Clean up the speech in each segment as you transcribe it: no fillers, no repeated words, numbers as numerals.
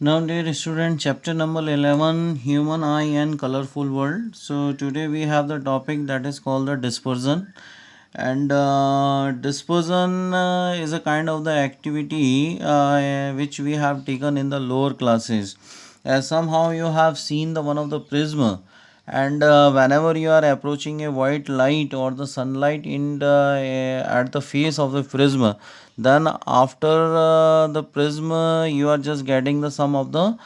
Now, dear student, chapter number 11, Human Eye and Colorful World. So, today we have the topic that is called the dispersion. And dispersion is a kind of the activity which we have taken in the lower classes. As somehow you have seen the one of the prism, and whenever you are approaching a white light or the sunlight in the at the face of the prism, then after the prism you are just getting the sum of the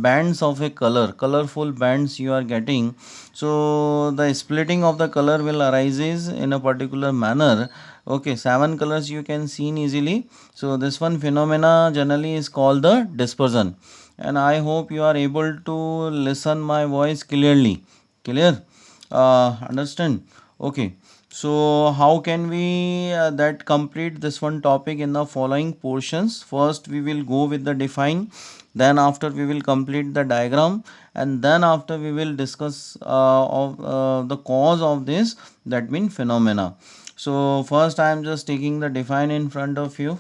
bands of a colorful bands you are getting. So the splitting of the color will arises in a particular manner. Okay, seven colors you can see easily. So this one phenomena generally is called the dispersion, and I hope you are able to listen my voice clearly. Clear? Understand? Okay. So how can we that complete this one topic in the following portions? First we will go with the define, then after we will complete the diagram, and then after we will discuss of the cause of this, that mean phenomena. So first I am just taking the define in front of you.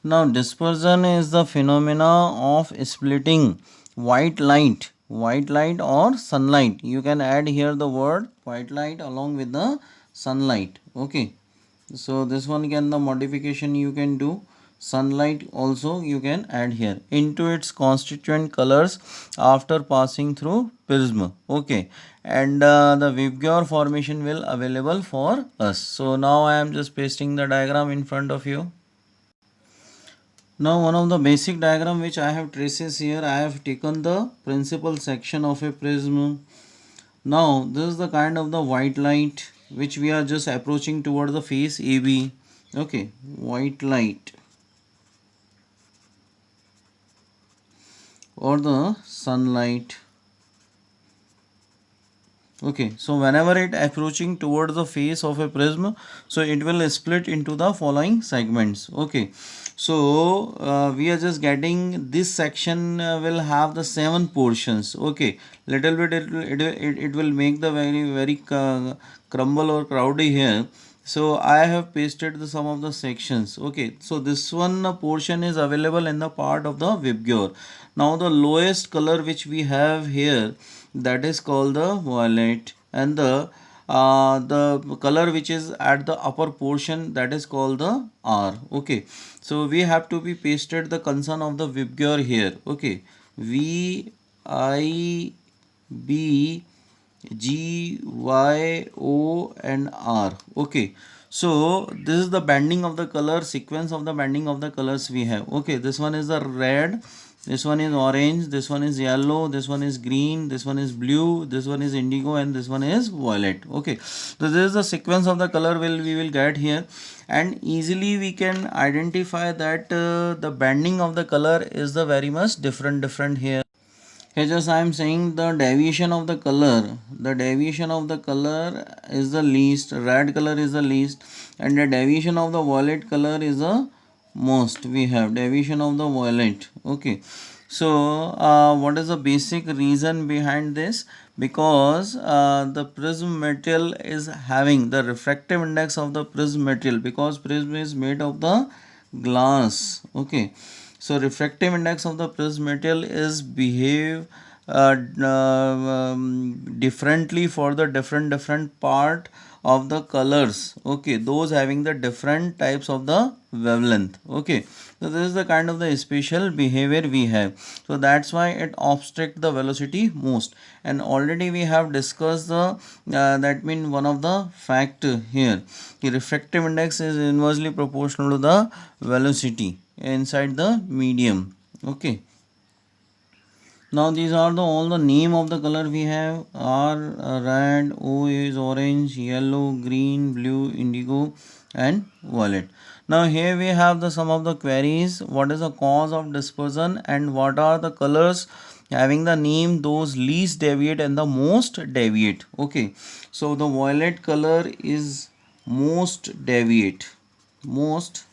Now, dispersion is the phenomena of splitting white light or sunlight. You can add here the word white light along with the sunlight. Okay. So this one can the modification you can do. Sunlight also you can add here into its constituent colors after passing through prism. Okay, and the Vibgyor formation will available for us. So now I am just pasting the diagram in front of you. Now one of the basic diagram which I have traces here, I have taken the principal section of a prism. Now this is the kind of the white light which we are just approaching toward the face AB. Okay, white light or the sunlight. Okay, so whenever it approaching towards the face of a prism, so it will split into the following segments. Okay, so we are just getting this section will have the 7 portions. Okay, little bit it will make the very crumble or crowdy here. So I have pasted the some of the sections. Okay, so this one portion is available in the part of the Vibgyor. Now the lowest color which we have here, that is called the violet, and the color which is at the upper portion, that is called the R. Okay, so we have to be pasted the concern of the Vibgyor here. Okay, V I B G Y O and R. Okay, so this is the banding of the color, sequence of the banding of the colors we have. Okay, this one is the red, this one is orange, this one is yellow, this one is green, this one is blue, this one is indigo, and this one is violet. Okay, so this is the sequence of the color we will get here, and easily we can identify that the banding of the color is the very much different here. Here just I am saying the deviation of the color. The deviation of the color is the least. Red color is the least, and the deviation of the violet color is the most. We have deviation of the violet. Okay. So what is the basic reason behind this? Because the prism material is having the refractive index of the prism material, because prism is made of the glass. Okay, so refractive index of the prism material is behave differently for the different part of the colors. Okay, those having the different types of the wavelength. Okay, so this is the kind of the special behavior we have, so that's why it obstruct the velocity most. And already we have discussed the that mean one of the fact here, the refractive index is inversely proportional to the velocity inside the medium. Okay, now these are the all the name of the color we have. R red, O is orange, yellow, green, blue, indigo, and violet. Now here we have the some of the queries. What is the cause of dispersion, and what are the colors having the name those least deviate and the most deviate? Okay, so the violet color is most deviate, most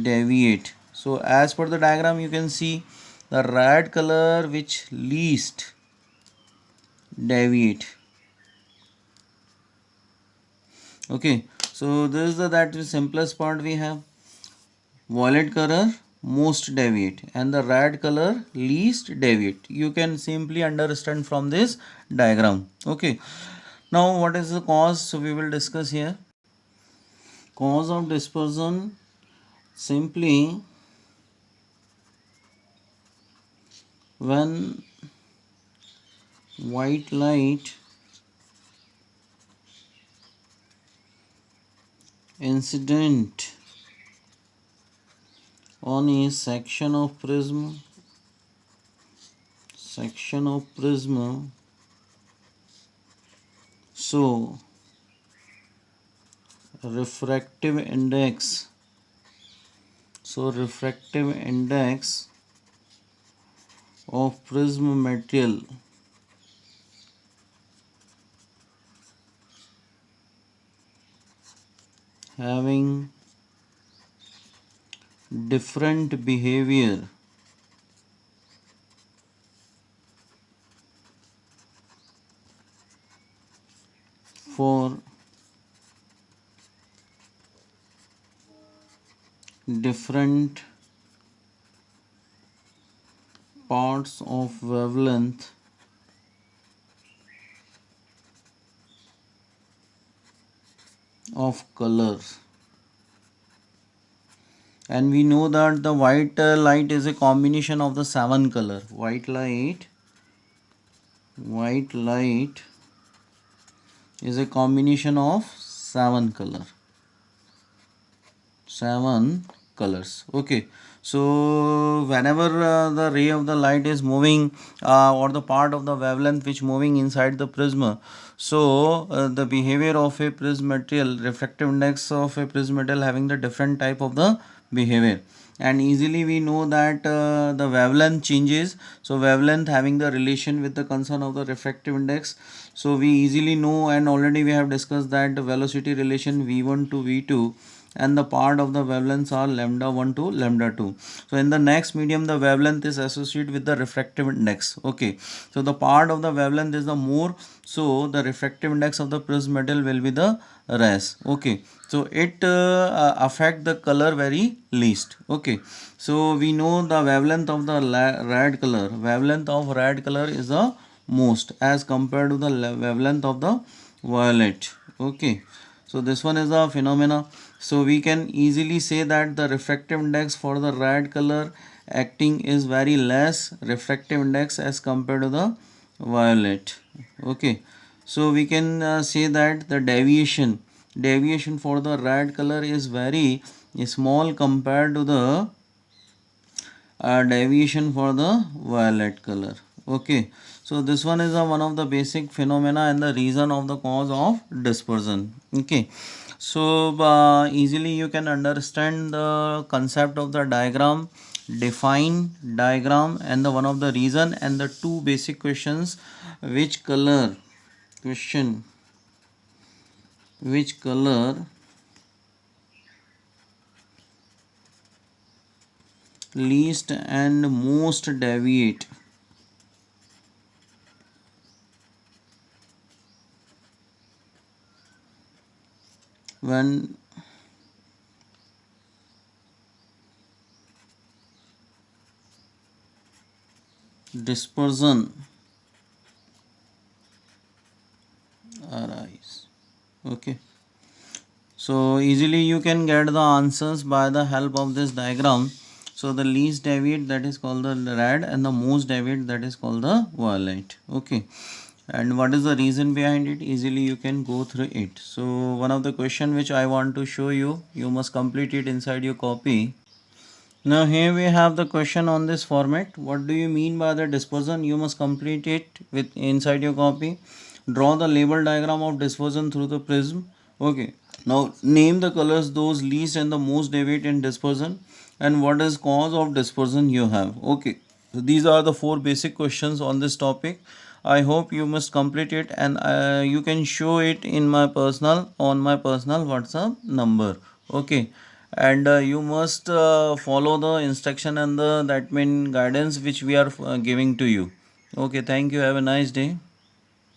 deviate. So as per the diagram you can see the red color which least deviate. Okay, so this is the that is simplest part we have. violet color most deviate, and the red color least deviate. You can simply understand from this diagram. Okay, now what is the cause? So we will discuss here. Cause of dispersion, simply when white light incident on a section of prism, so refractive index of prism material having different behavior for different parts of wavelength of colors. And we know that the white light is a combination of the seven color. White light is a combination of seven colors. Okay, so whenever the ray of the light is moving, or the part of the wavelength which moving inside the prism, so the behavior of a prism material, refractive index of a prism material having the different type of the behavior, and easily we know that the wavelength changes. So wavelength having the relation with the concern of the refractive index, so we easily know, and already we have discussed that the velocity relation v1 to v2, and the part of the wavelengths are lambda 1 to lambda 2. So in the next medium the wavelength is associated with the refractive index. Okay, so the part of the wavelength is the more, so the refractive index of the prism material will be the less. Okay, so it affect the color very least. Okay, so we know the wavelength of the red color is the most as compared to the wavelength of the violet. Okay, so this one is a phenomena. So we can easily say that the refractive index for the red color acting is very less refractive index as compared to the violet. Okay, so we can say that the deviation for the red color is very small compared to the deviation for the violet color. Okay, so this one is one of the basic phenomena and the reason of the cause of dispersion. Okay, so easily you can understand the concept of the diagram, define diagram, and the one of the reason, and the two basic questions: which color which color least and most deviate when dispersion arise. Okay, so easily you can get the answers by the help of this diagram. So the least deviate, that is called the red, and the most deviate, that is called the violet. Okay, and what is the reason behind it? Easily you can go through it. So one of the question which I want to show you, you must complete it inside your copy. Now here we have the question on this format. What do you mean by the dispersion? You must complete it with inside your copy. Draw the label diagram of dispersion through the prism. Okay. Now name the colors those least and the most deviate in dispersion, and what is cause of dispersion you have. Okay. So these are the four basic questions on this topic. I hope you must complete it, and you can show it in my personal WhatsApp number. Okay, and you must follow the instruction and the that mean guidance which we are giving to you. Okay, thank you. Have a nice day.